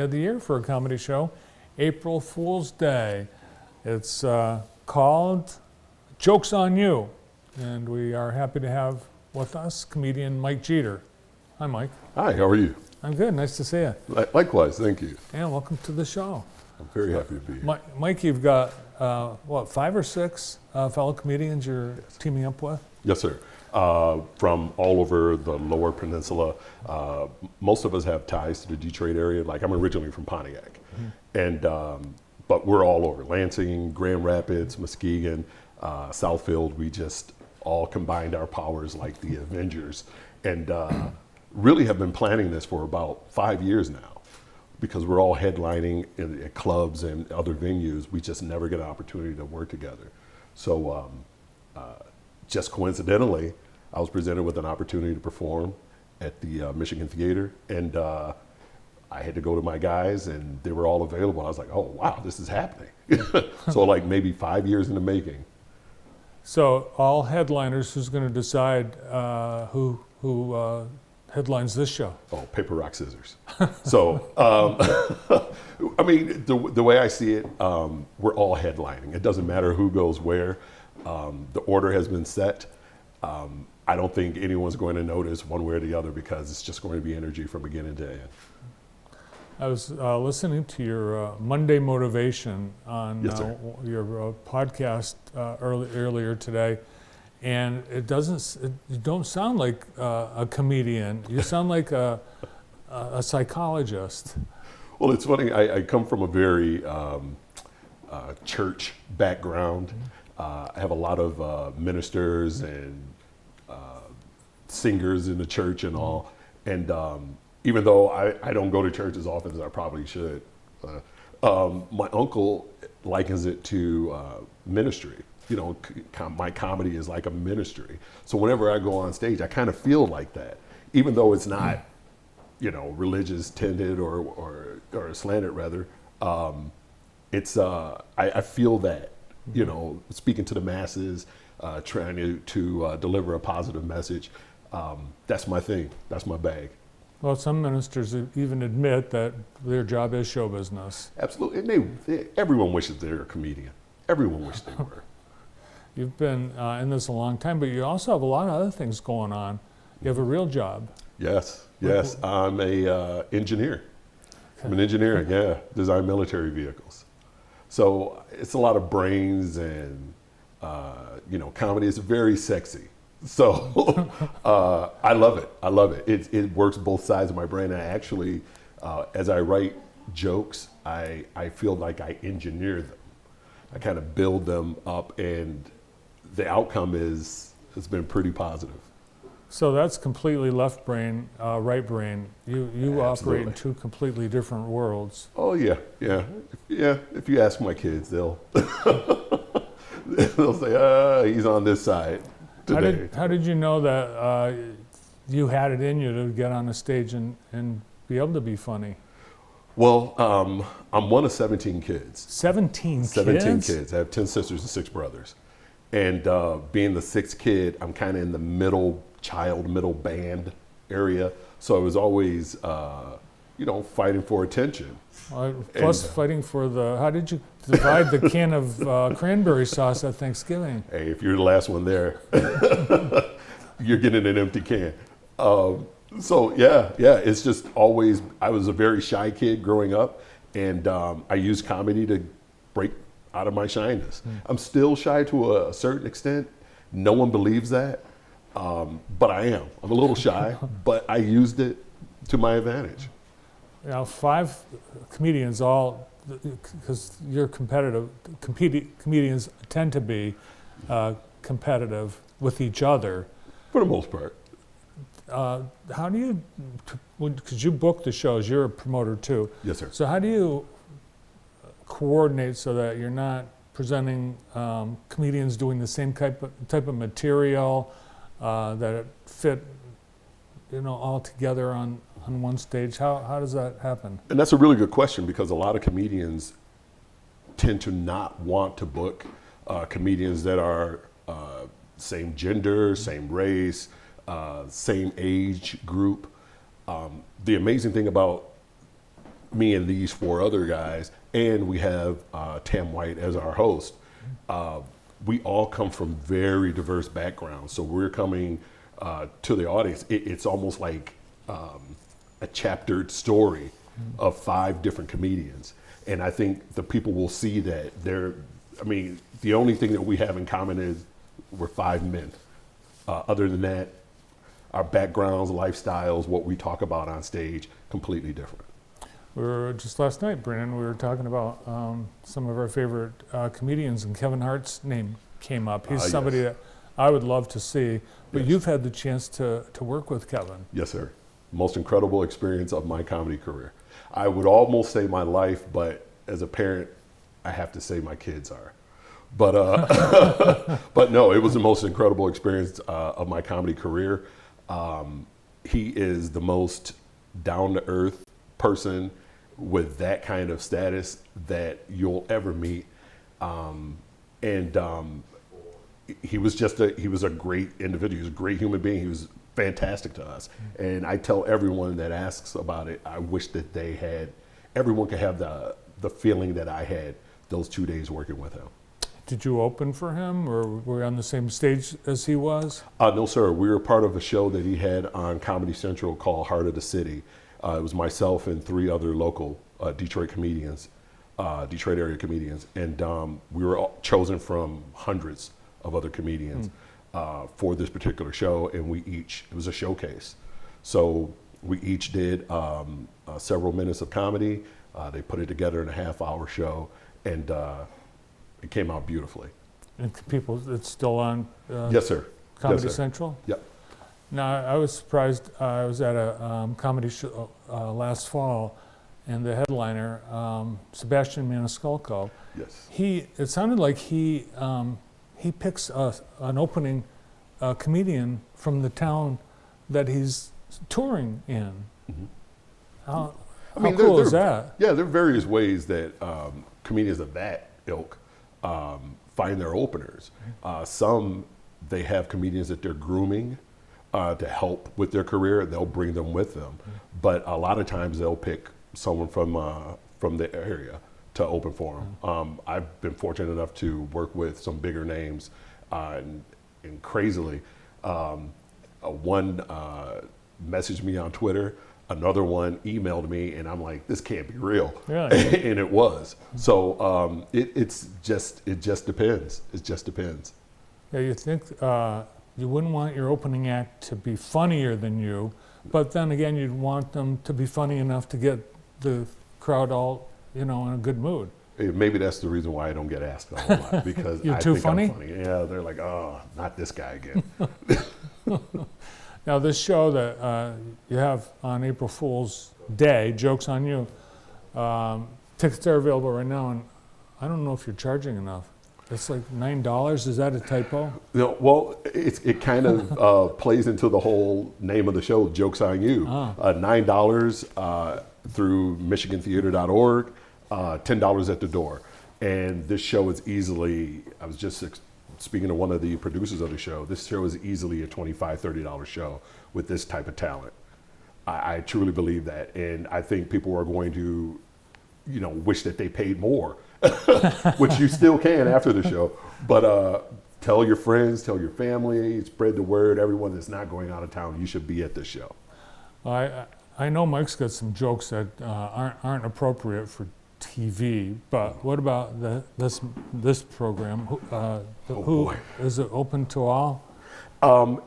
of the year for a comedy show, April Fool's Day. It's called Joke's on You, and we are happy to have with us comedian Mike Geeter. Hi, Mike. Hi, how are you? I'm good. Nice to see you. Likewise, thank you. And welcome to the show. I'm very happy to be here. Mike, you've got, 5 or 6 fellow comedians you're teaming up with? Yes, sir. From all over the Lower Peninsula. Most of us have ties to the Detroit area. Like, I'm originally from Pontiac. And but we're all over. Lansing, Grand Rapids, Muskegon, Southfield. We just all combined our powers like the Avengers. And really have been planning this for about 5 years now, because we're all headlining at clubs and other venues. We just never get an opportunity to work together. So just coincidentally, I was presented with an opportunity to perform at the Michigan Theater, and I had to go to my guys, and they were all available. I was like, oh, wow, this is happening. So like maybe 5 years in the making. So all headliners, who's going to decide who headlines this show? Oh, paper, rock, scissors. So, I mean, the way I see it, we're all headlining. It doesn't matter who goes where. The order has been set. I don't think anyone's going to notice one way or the other, because it's just going to be energy from beginning to end. I was listening to your Monday Motivation on Yes, sir. your podcast earlier today, and you don't sound like a comedian. You sound like a psychologist. Well, it's funny. I come from a very church background. I have a lot of ministers and singers in the church and all. And even though I don't go to church as often as I probably should, my uncle likens it to ministry. You know, my comedy is like a ministry. So whenever I go on stage, I kind of feel like that, even though it's not, you know, religious tinted or slanted rather. It's I feel that, you know, speaking to the masses, trying to deliver a positive message. That's my thing. That's my bag. Well, some ministers even admit that their job is show business. Absolutely. And everyone wishes they were a comedian. Everyone wishes they were. You've been in this a long time, but you also have a lot of other things going on. You have a real job. Yes. I'm a engineer. I'm an engineer, yeah. Design military vehicles. So it's a lot of brains and, you know, comedy is very sexy. So I love it. It works both sides of my brain. And I actually, as I write jokes, I feel like I engineer them. I kind of build them up, and the outcome has been pretty positive. So that's completely left brain, right brain. You operate in two completely different worlds. Oh yeah. If you ask my kids, they'll say, he's on this side today. How did you know that you had it in you to get on the stage and be able to be funny? Well, I'm one of 17 kids. 17 kids? 17 kids. I have 10 sisters and 6 brothers. And being the 6th kid, I'm kind of in the middle band area. So I was always, you know, fighting for attention. Plus fighting for how did you divide the can of cranberry sauce at Thanksgiving? Hey, if you're the last one there, you're getting an empty can. So yeah, it's just always, I was a very shy kid growing up, and I used comedy to break out of my shyness. I'm still shy to a certain extent. No one believes that, but I am. I'm a little shy, but I used it to my advantage. Now, 5 comedians, all, because you're competitive, comedians tend to be competitive with each other. For the most part. How do you, because you book the shows, you're a promoter too. Yes, sir. So how do you coordinate so that you're not presenting comedians doing the same type of material that it fit, you know, all together on one stage? How does that happen? And that's a really good question, because a lot of comedians tend to not want to book comedians that are same gender, same race, same age group. The amazing thing about me and these 4 other guys, and we have Tam White as our host. We all come from very diverse backgrounds, so we're coming to the audience. It's almost like a chaptered story of 5 different comedians, and I think the people will see that the only thing that we have in common is we're 5 men. Other than that, our backgrounds, lifestyles, what we talk about on stage, completely different. We were just last night, Brandon, we were talking about some of our favorite comedians, and Kevin Hart's name came up. He's somebody yes. that I would love to see, but Yes. you've had the chance to work with Kevin. Yes, sir. Most incredible experience of my comedy career. I would almost say my life, but as a parent, I have to say my kids are. But but no, it was the most incredible experience of my comedy career. He is the most down-to-earth person with that kind of status that you'll ever meet. He was a great individual. He was a great human being. He was fantastic to us. And I tell everyone that asks about it, I wish that everyone could have the feeling that I had those 2 days working with him. Did you open for him, or were you on the same stage as he was? No, sir. We were part of a show that he had on Comedy Central called Heart of the City. It was myself and 3 other local Detroit comedians, Detroit area comedians. And we were all chosen from hundreds of other comedians for this particular show. And it was a showcase. So we each did several minutes of comedy. They put it together in a half-hour show, and it came out beautifully. And it's still on Yes, sir. Comedy Yes, sir. Central? Yep. Now, I was surprised. I was at a comedy show last fall, and the headliner, Sebastian Maniscalco, Yes. it sounded like he picks an opening comedian from the town that he's touring in. Mhm. How I mean, cool is that? Yeah, there are various ways that comedians of that ilk find their openers. Some, they have comedians that they're grooming to help with their career. They'll bring them with them. But a lot of times they'll pick someone from the area to open for them. I've been fortunate enough to work with some bigger names, and crazily, one messaged me on Twitter, another one emailed me, and I'm like, this can't be real. Yeah. And it was. So it just depends. It just depends. Yeah, you think you wouldn't want your opening act to be funnier than you, but then again, you'd want them to be funny enough to get the crowd all, in a good mood. Maybe that's the reason why I don't get asked a whole lot, because You're I too think funny? I'm funny. Yeah, they're like, oh, not this guy again. Now, this show that you have on April Fool's Day, Joke's on You, tickets are available right now, and I don't know if you're charging enough. It's like $9. Is that a typo? Well, it kind of plays into the whole name of the show, Joke's on You. $9 through MichiganTheater.org, $10 at the door. And this show is easily, I was just speaking to one of the producers of the show, this show is easily a $25, $30 show with this type of talent. I truly believe that. And I think people are going to, wish that they paid more, which you still can after the show. But tell your friends, tell your family, spread the word. Everyone that's not going out of town, you should be at this show. I know Mike's got some jokes that aren't appropriate for TV, but what about this program? Who boy. is it open to all?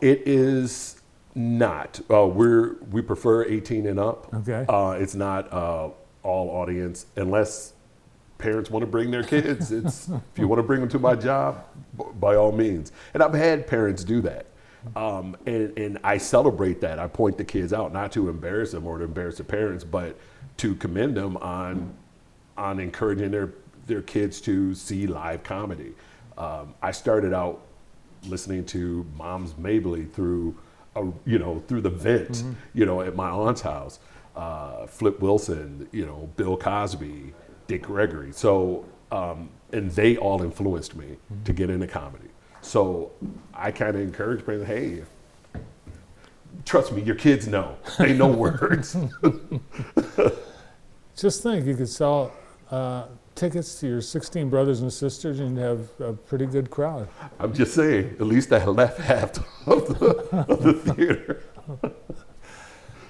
It is not. We prefer 18 and up. Okay. It's not all audience, unless parents want to bring their kids. If you want to bring them to my job, by all means. And I've had parents do that. And I celebrate that. I point the kids out, not to embarrass them or to embarrass the parents, but to commend them on encouraging their kids to see live comedy. I started out listening to Mom's Mabley through the vent, at my aunt's house. Flip Wilson, Bill Cosby, Dick Gregory. So, and they all influenced me to get into comedy. So I kind of encourage parents, hey, trust me, your kids know. They know words. Just think, you could sell tickets to your 16 brothers and sisters and have a pretty good crowd. I'm just saying, at least I left half of the theater.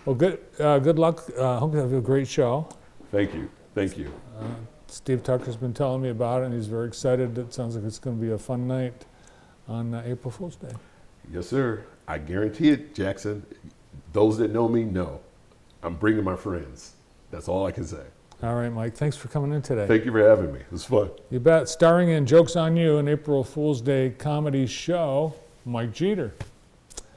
Well, good luck. Hope you have a great show. Thank you. Thank you. Steve Tucker's been telling me about it, and he's very excited. It sounds like it's going to be a fun night on April Fool's Day. Yes, sir. I guarantee it, Jackson. Those that know me know. I'm bringing my friends. That's all I can say. All right, Mike. Thanks for coming in today. Thank you for having me. It was fun. You bet. Starring in Joke's on You, an April Fool's Day comedy show, Mike Geeter.